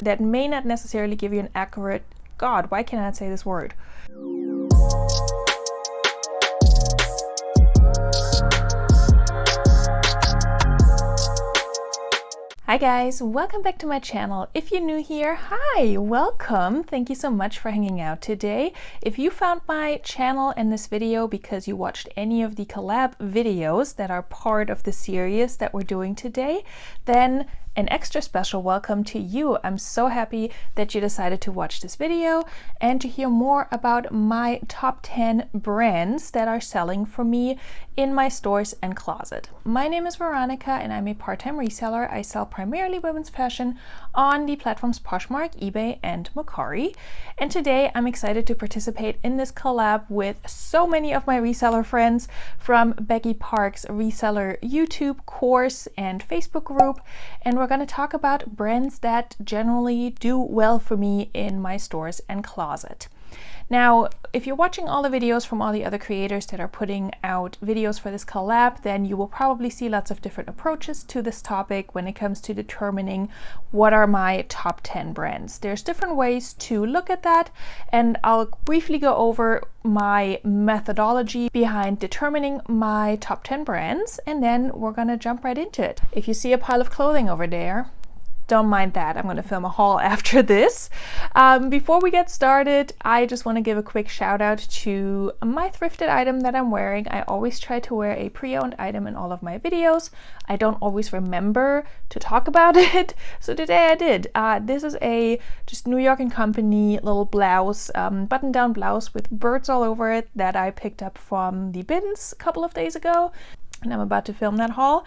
that may not necessarily give you an accurate, God, why can't I say this word? Hi guys, welcome back to my channel. If you're new here, hi, welcome. Thank you so much for hanging out today. If you found my channel and this video because you watched any of the collab videos that are part of the series that we're doing today, then an extra special welcome to you. I'm so happy that you decided to watch this video and to hear more about my top 10 brands that are selling for me in my stores and closet. My name is Veronika and I'm a part-time reseller. I sell primarily women's fashion on the platforms Poshmark, eBay, and Mercari. And today I'm excited to participate in this collab with so many of my reseller friends from Becky Park's reseller YouTube course and Facebook group. And we're going to talk about brands that generally do well for me in my stores and closet. Now, if you're watching all the videos from all the other creators that are putting out videos for this collab, then you will probably see lots of different approaches to this topic when it comes to determining what are my top 10 brands. There's different ways to look at that, and I'll briefly go over my methodology behind determining my top 10 brands, and then we're gonna jump right into it. If you see a pile of clothing over there, don't mind that. I'm going to film a haul after this. Before we get started, I just want to give a quick shout out to my thrifted item that I'm wearing. I always try to wear a pre-owned item in all of my videos. I don't always remember to talk about it, so today I did. This is a just New York & Company little blouse, button-down blouse with birds all over it that I picked up from the bins a couple of days ago. And I'm about to film that haul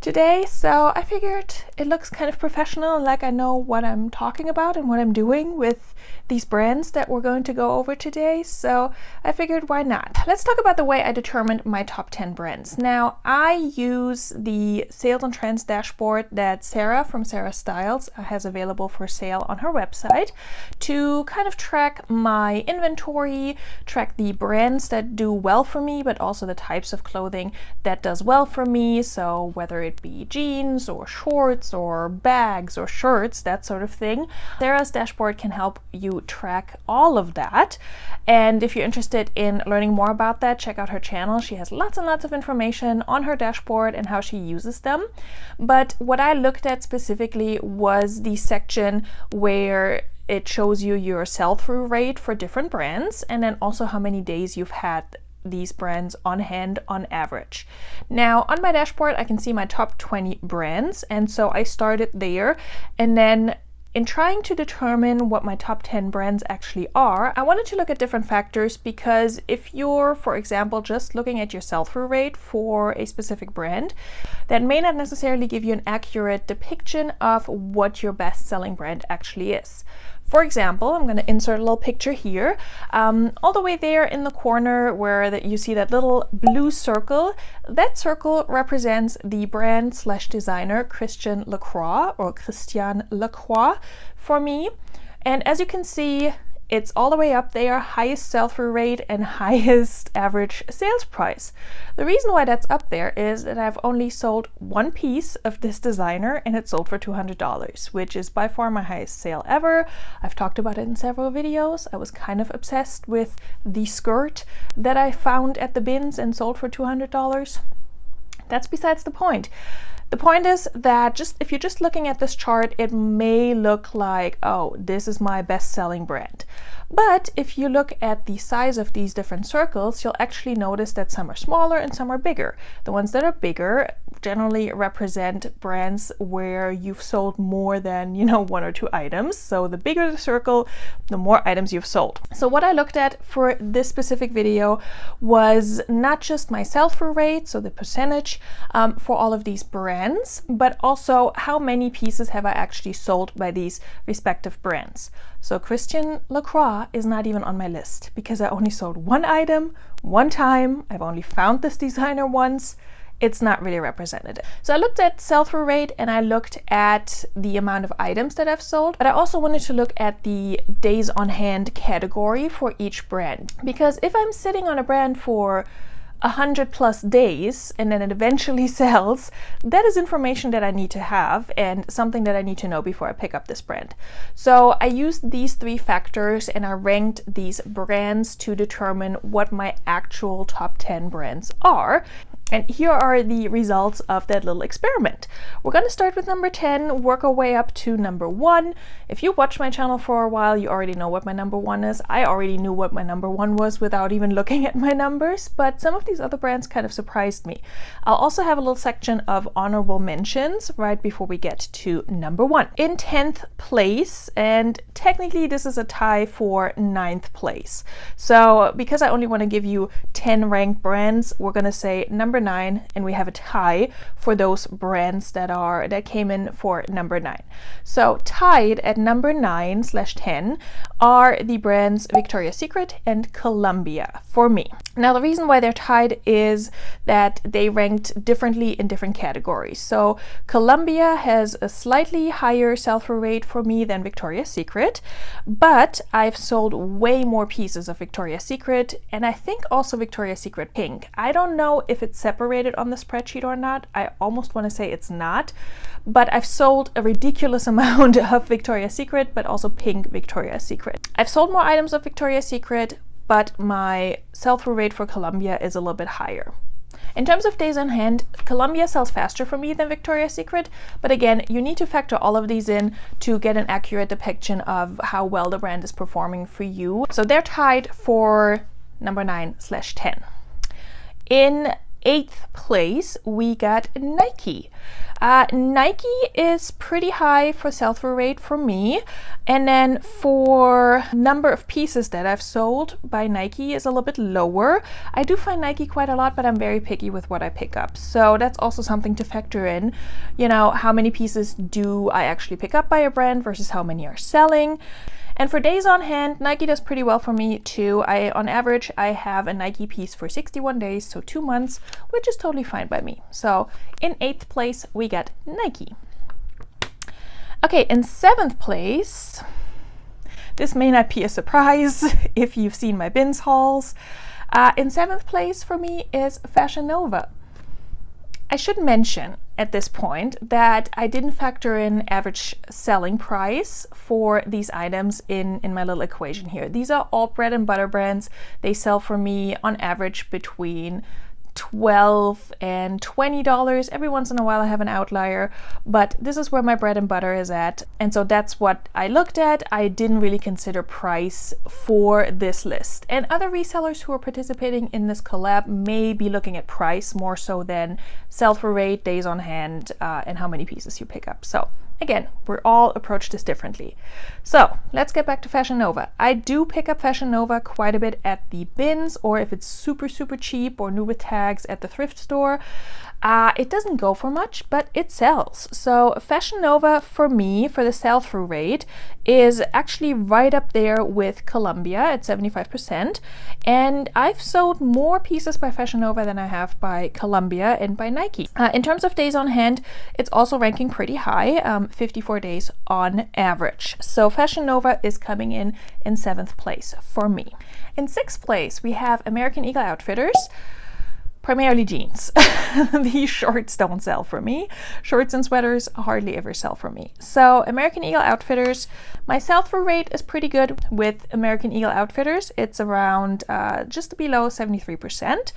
today, so I figured it looks kind of professional, like I know what I'm talking about and what I'm doing with these brands that we're going to go over today, so I figured why not. Let's talk about the way I determined my top 10 brands. Now, I use the sales and trends dashboard that Sarah from Sarah Styles has available for sale on her website to kind of track my inventory, track the brands that do well for me, but also the types of clothing that does well for me. So whether it be jeans or shorts or bags or shirts, that sort of thing. Sarah's dashboard can help you track all of that. And if you're interested in learning more about that, check out her channel. She has lots and lots of information on her dashboard and how she uses them. But what I looked at specifically was the section where it shows you your sell-through rate for different brands and then also how many days you've had these brands on hand on average. Now on my dashboard I can see my top 20 brands, and so I started there, and then in trying to determine what my top 10 brands actually are, I wanted to look at different factors, because if you're, for example, just looking at your sell-through rate for a specific brand, that may not necessarily give you an accurate depiction of what your best-selling brand actually is. For example, I'm going to insert a little picture here. All the way there in the corner where you see that little blue circle, that circle represents the brand / designer Christian Lacroix or Christian Lacroix for me. And as you can see, it's all the way up there, highest sell-through rate and highest average sales price. The reason why that's up there is that I've only sold one piece of this designer and it sold for $200, which is by far my highest sale ever. I've talked about it in several videos. I was kind of obsessed with the skirt that I found at the bins and sold for $200. That's besides the point. The point is that if you're just looking at this chart, it may look like, oh, this is my best-selling brand. But if you look at the size of these different circles, you'll actually notice that some are smaller and some are bigger. The ones that are bigger generally represent brands where you've sold more than, one or two items. So the bigger the circle, the more items you've sold. So what I looked at for this specific video was not just my sell-through rate, so the percentage for all of these brands, but also how many pieces have I actually sold by these respective brands. So Christian Lacroix is not even on my list because I only sold one item, one time. I've only found this designer once. It's not really representative. So I looked at sell-through rate and I looked at the amount of items that I've sold, but I also wanted to look at the days on hand category for each brand. Because if I'm sitting on a brand for 100+ days and then it eventually sells, that is information that I need to have and something that I need to know before I pick up this brand. So I used these 3 factors and I ranked these brands to determine what my actual top 10 brands are. And here are the results of that little experiment. We're going to start with number 10, work our way up to number 1. If you watch my channel for a while, you already know what my number 1 is. I already knew what my number 1 was without even looking at my numbers, but some of these other brands kind of surprised me. I'll also have a little section of honorable mentions right before we get to number 1. In 10th place, and technically this is a tie for 9th place. So because I only want to give you 10 ranked brands, we're going to say number 9, and we have a tie for those brands that came in for number 9. So tied at number 9/10 are the brands Victoria's Secret and Columbia for me. Now the reason why they're tied is that they ranked differently in different categories. So Columbia has a slightly higher sell-through rate for me than Victoria's Secret, but I've sold way more pieces of Victoria's Secret, and I think also Victoria's Secret Pink. I don't know if it's separated on the spreadsheet or not. I almost want to say it's not, but I've sold a ridiculous amount of Victoria's Secret, but also pink Victoria's Secret. I've sold more items of Victoria's Secret, but my sell-through rate for Columbia is a little bit higher. In terms of days on hand, Columbia sells faster for me than Victoria's Secret, but again, you need to factor all of these in to get an accurate depiction of how well the brand is performing for you. So they're tied for number 9/10. In 8th place, we got Nike. Nike is pretty high for sell-through rate for me, and then for number of pieces that I've sold by Nike is a little bit lower. I do find Nike quite a lot, but I'm very picky with what I pick up, so that's also something to factor in. You know, how many pieces do I actually pick up by a brand versus how many are selling. And for days on hand, Nike does pretty well for me too. On average, I have a Nike piece for 61 days, so 2 months, which is totally fine by me. So in 8th place, we got Nike. Okay, in 7th place, this may not be a surprise if you've seen my bins hauls. In 7th place for me is Fashion Nova. I should mention at this point that I didn't factor in average selling price for these items in my little equation here. These are all bread and butter brands. They sell for me on average between $12 and $20. Every once in a while I have an outlier, but this is where my bread and butter is at. And so that's what I looked at. I didn't really consider price for this list. And other resellers who are participating in this collab may be looking at price more so than sell-through rate, days on hand, and how many pieces you pick up. So again, we're all approach this differently. So let's get back to Fashion Nova. I do pick up Fashion Nova quite a bit at the bins, or if it's super cheap or new with tags at the thrift store. It doesn't go for much, but it sells. So Fashion Nova for me, for the sell-through rate, is actually right up there with Columbia at 75%. And I've sold more pieces by Fashion Nova than I have by Columbia and by Nike. In terms of days on hand, it's also ranking pretty high, 54 days on average. So Fashion Nova is coming in 7th place for me. In 6th place, we have American Eagle Outfitters. Primarily jeans. These shorts don't sell for me. Shorts and sweaters hardly ever sell for me. So American Eagle Outfitters, my sell-through rate is pretty good with American Eagle Outfitters. It's around just below 73%.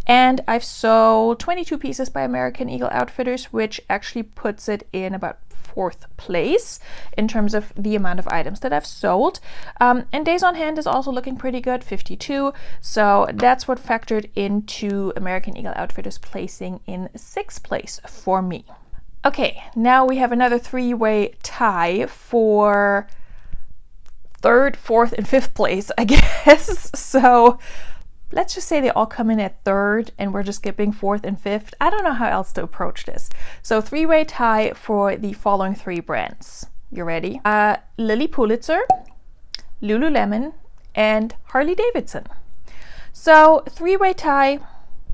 And I've sold 22 pieces by American Eagle Outfitters, which actually puts it in about 4th place in terms of the amount of items that I've sold. And days on hand is also looking pretty good, 52. So that's what factored into American Eagle Outfitters placing in 6th place for me. Okay, now we have another 3-way tie for 3rd, 4th, and 5th place, I guess. So let's just say they all come in at 3rd and we're just skipping 4th and 5th. I don't know how else to approach this. So 3-way tie for the following 3 brands. You ready? Lilly Pulitzer, Lululemon, and Harley Davidson. So 3-way tie,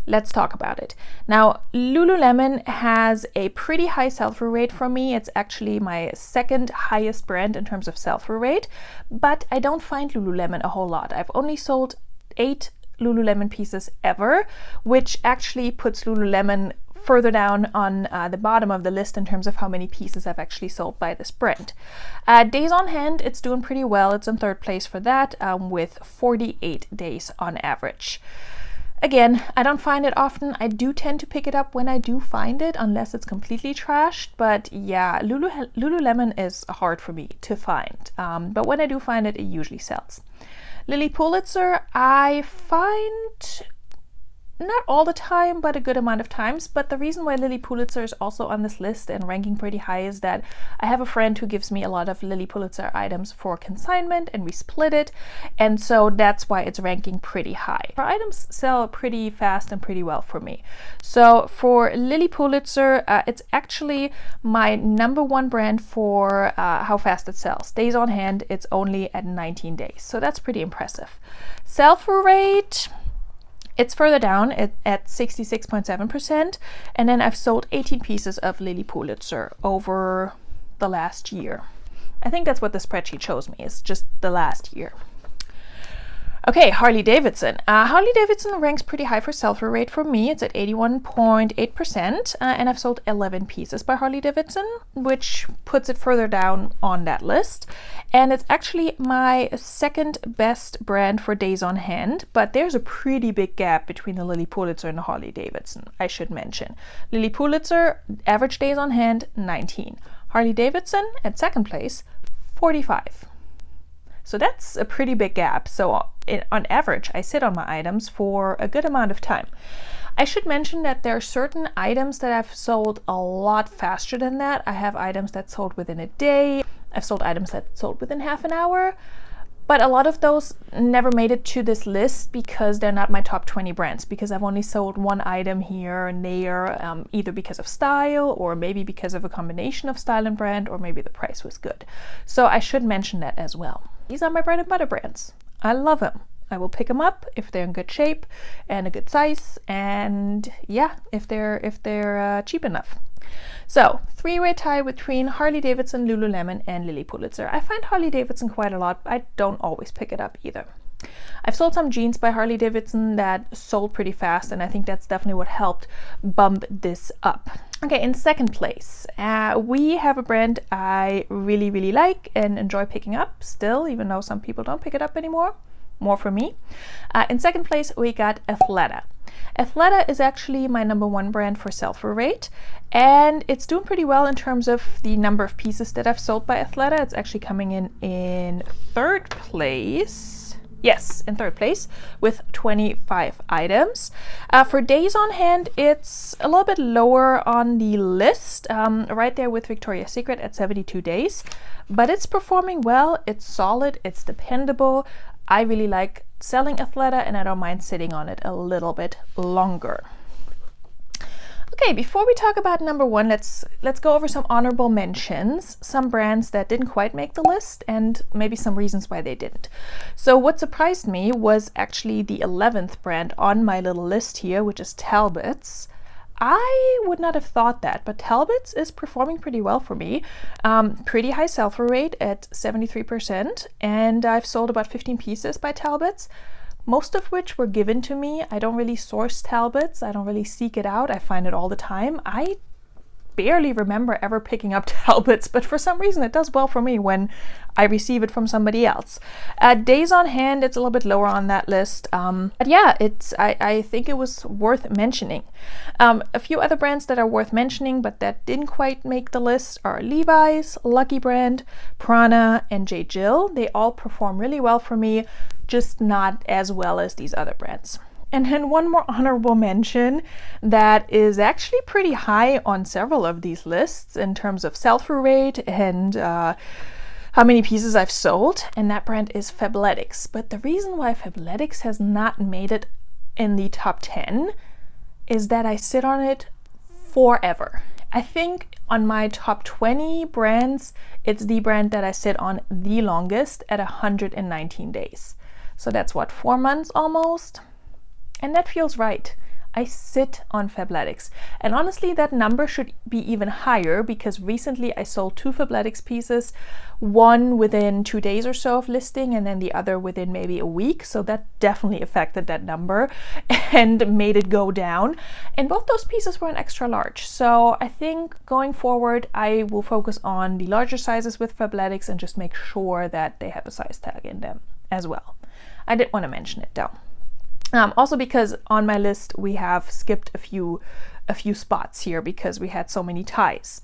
let's talk about it. Now, Lululemon has a pretty high sell-through rate for me. It's actually my 2nd highest brand in terms of sell-through rate, but I don't find Lululemon a whole lot. I've only sold 8 Lululemon pieces ever, which actually puts Lululemon further down on the bottom of the list in terms of how many pieces I've actually sold by this brand. Days on hand, it's doing pretty well. It's in third place for that with 48 days on average. Again, I don't find it often. I do tend to pick it up when I do find it, unless it's completely trashed. But yeah, Lululemon is hard for me to find. But when I do find it, it usually sells. Lilly Pulitzer, I find not all the time, but a good amount of times. But the reason why Lilly Pulitzer is also on this list and ranking pretty high is that I have a friend who gives me a lot of Lilly Pulitzer items for consignment, and we split it. And so that's why it's ranking pretty high. Our items sell pretty fast and pretty well for me. So for Lilly Pulitzer, it's actually my #1 brand for how fast it sells. Days on hand, it's only at 19 days. So that's pretty impressive. Sell-through rate, it's further down at 66.7%, and then I've sold 18 pieces of Lilly Pulitzer over the last year. I think that's what the spreadsheet shows me, is just the last year. Okay, Harley Davidson. Harley Davidson ranks pretty high for sell-through rate for me. It's at 81.8%, and I've sold 11 pieces by Harley Davidson, which puts it further down on that list. And it's actually my second best brand for days on hand, but there's a pretty big gap between the Lilly Pulitzer and the Harley Davidson, I should mention. Lilly Pulitzer, average days on hand, 19. Harley Davidson, at second place, 45. So that's a pretty big gap. So on average, I sit on my items for a good amount of time. I should mention that there are certain items that I've sold a lot faster than that. I have items that sold within a day. I've sold items that sold within half an hour. But a lot of those never made it to this list because they're not my top 20 brands, because I've only sold one item here and there, either because of style or maybe because of a combination of style and brand, or maybe the price was good. So I should mention that as well. These are my bread and butter brands. I love them. I will pick them up if they're in good shape and a good size, and yeah, if they're cheap enough. So, three-way tie between Harley Davidson, Lululemon, and Lilly Pulitzer. I find Harley Davidson quite a lot. I don't always pick it up either. I've sold some jeans by Harley Davidson that sold pretty fast, and I think that's definitely what helped bump this up. Okay, in second place, we have a brand I really, really like and enjoy picking up still, even though some people don't pick it up anymore. More for me. In second place, we got Athleta. Athleta is actually my #1 brand for sell-through rate, and it's doing pretty well in terms of the number of pieces that I've sold by Athleta. It's actually coming in third place. Yes, in third place with 25 items. For days on hand, it's a little bit lower on the list, right there with Victoria's Secret at 72 days, but it's performing well. It's solid, it's dependable. I really like selling Athleta, and I don't mind sitting on it a little bit longer. Okay, before we talk about #1, let's go over some honorable mentions, some brands that didn't quite make the list, and maybe some reasons why they didn't. So what surprised me was actually the 11th brand on my little list here, which is Talbot's. I would not have thought that, but Talbot's is performing pretty well for me. Pretty high sell-through rate at 73%, and I've sold about 15 pieces by Talbot's, most of which were given to me. I don't really source Talbot's. I don't really seek it out. I find it all the time. I barely remember ever picking up Talbot's, but for some reason it does well for me when I receive it from somebody else. Days on hand, it's a little bit lower on that list. But yeah, I think it was worth mentioning. A few other brands that are worth mentioning but that didn't quite make the list are Levi's, Lucky Brand, Prana, and J. Jill. They all perform really well for me, just not as well as these other brands. And then one more honorable mention that is actually pretty high on several of these lists in terms of sell-through rate and how many pieces I've sold, and that brand is Fabletics. But the reason why Fabletics has not made it in the top 10 is that I sit on it forever. I think on my top 20 brands, it's the brand that I sit on the longest at 119 days. So that's what, 4 months almost? And that feels right. I sit on Fabletics. And honestly, that number should be even higher because recently I sold 2 Fabletics pieces. one within 2 days or so of listing and then the other within maybe a week. So that definitely affected that number and made it go down. And both those pieces were an extra large. So I think going forward, I will focus on the larger sizes with Fabletics and just make sure that they have a size tag in them as well. I did want to mention it though. Also because on my list we have skipped a few spots here because we had so many ties.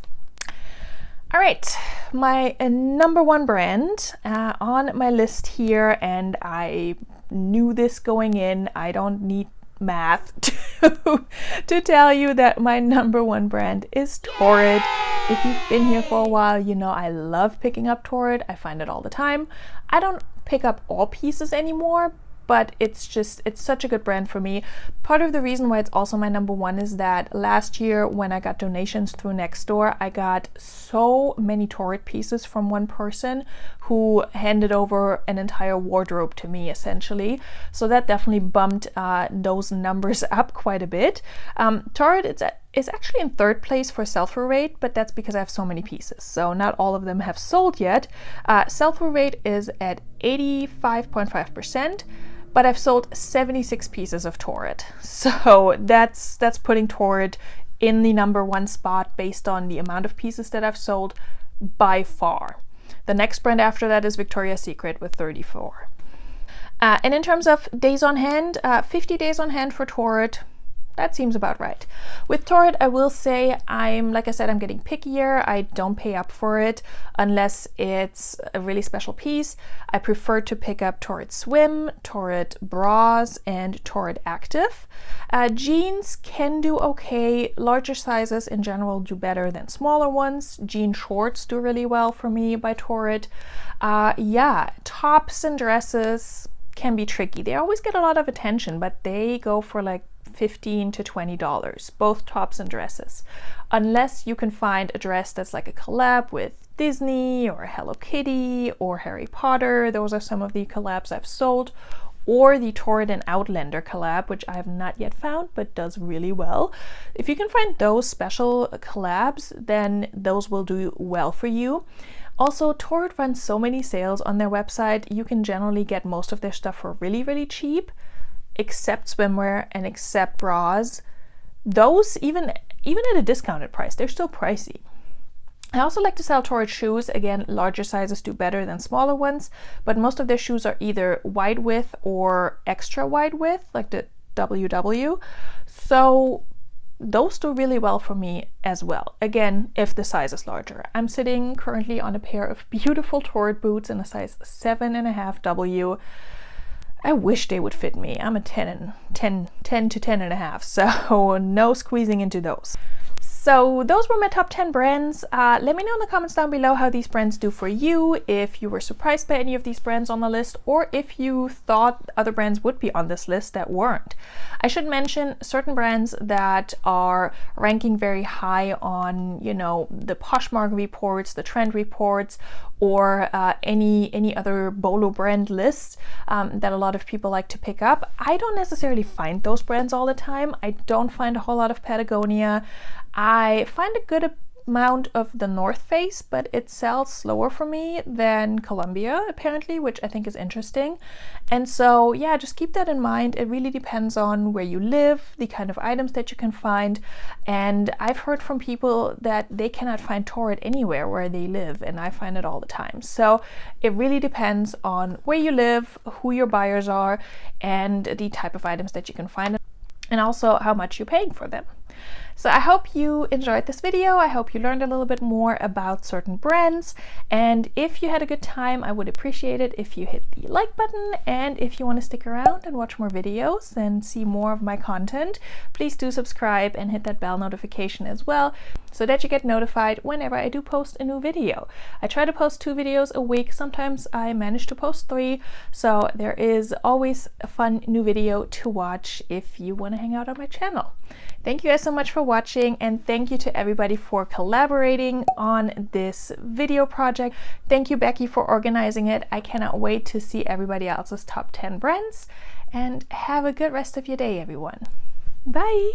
All right, my number one brand on my list here, and I knew this going in. I don't need math to tell you that my number one brand is Torrid. If you've been here for a while, you know I love picking up Torrid. I find it all the time. I don't pick up all pieces anymore, but it's such a good brand for me. Part of the reason why it's also my number one is that last year when I got donations through Nextdoor, I got so many Torrid pieces from one person who handed over an entire wardrobe to me essentially. So that definitely bumped those numbers up quite a bit. Torrid is actually in third place for sell-through rate, but that's because I have so many pieces. So not all of them have sold yet. Sell-through rate is at 85.5%. But I've sold 76 pieces of Torrid. So that's putting Torrid in the number one spot based on the amount of pieces that I've sold by far. The next brand after that is Victoria's Secret with 34. And in terms of days on hand, 50 days on hand for Torrid. That seems about right. With Torrid, I will say like I said, I'm getting pickier. I don't pay up for it unless it's a really special piece. I prefer to pick up Torrid Swim, Torrid Bras, and Torrid Active. Jeans can do okay. Larger sizes in general do better than smaller ones. Jean shorts do really well for me by Torrid. Yeah, tops and dresses can be tricky. They always get a lot of attention, but they go for like $15 to $20, both tops and dresses. Unless you can find a dress that's like a collab with Disney or Hello Kitty or Harry Potter. Those are some of the collabs I've sold. Or the Torrid and Outlander collab, which I have not yet found, but does really well. If you can find those special collabs, then those will do well for you. Also, Torrid runs so many sales on their website. You can generally get most of their stuff for really, really cheap, except swimwear and except bras. Those, even at a discounted price, they're still pricey. I also like to sell Torrid shoes. Again, larger sizes do better than smaller ones, but most of their shoes are either wide width or extra wide width, like the WW. So those do really well for me as well. Again, if the size is larger. I'm sitting currently on a pair of beautiful Torrid boots in a size 7.5 W. I wish they would fit me. I'm a 10 to 10.5, so no squeezing into those. So those were my top 10 brands. Let me know in the comments down below how these brands do for you, if you were surprised by any of these brands on the list, or if you thought other brands would be on this list that weren't. I should mention certain brands that are ranking very high on, you know, the Poshmark reports, the trend reports, or any other Bolo brand lists that a lot of people like to pick up. I don't necessarily find those brands all the time. I don't find a whole lot of Patagonia. I find a good amount of the North Face, but it sells slower for me than Columbia apparently, which I think is interesting. And so yeah, just keep that in mind. It really depends on where you live, the kind of items that you can find. And I've heard from people that they cannot find Torrid anywhere where they live, and I find it all the time. So it really depends on where you live, who your buyers are, and the type of items that you can find, and also how much you're paying for them. So I hope you enjoyed this video. I hope you learned a little bit more about certain brands. And if you had a good time, I would appreciate it if you hit the like button. And if you want to stick around and watch more videos and see more of my content, please do subscribe and hit that bell notification as well, so that you get notified whenever I do post a new video. I try to post 2 videos a week. Sometimes I manage to post 3. So there is always a fun new video to watch if you want to hang out on my channel. Thank you guys so much for watching, and thank you to everybody for collaborating on this video project. Thank you, Becky, for organizing it. I cannot wait to see everybody else's top 10 brands, and have a good rest of your day, everyone. Bye!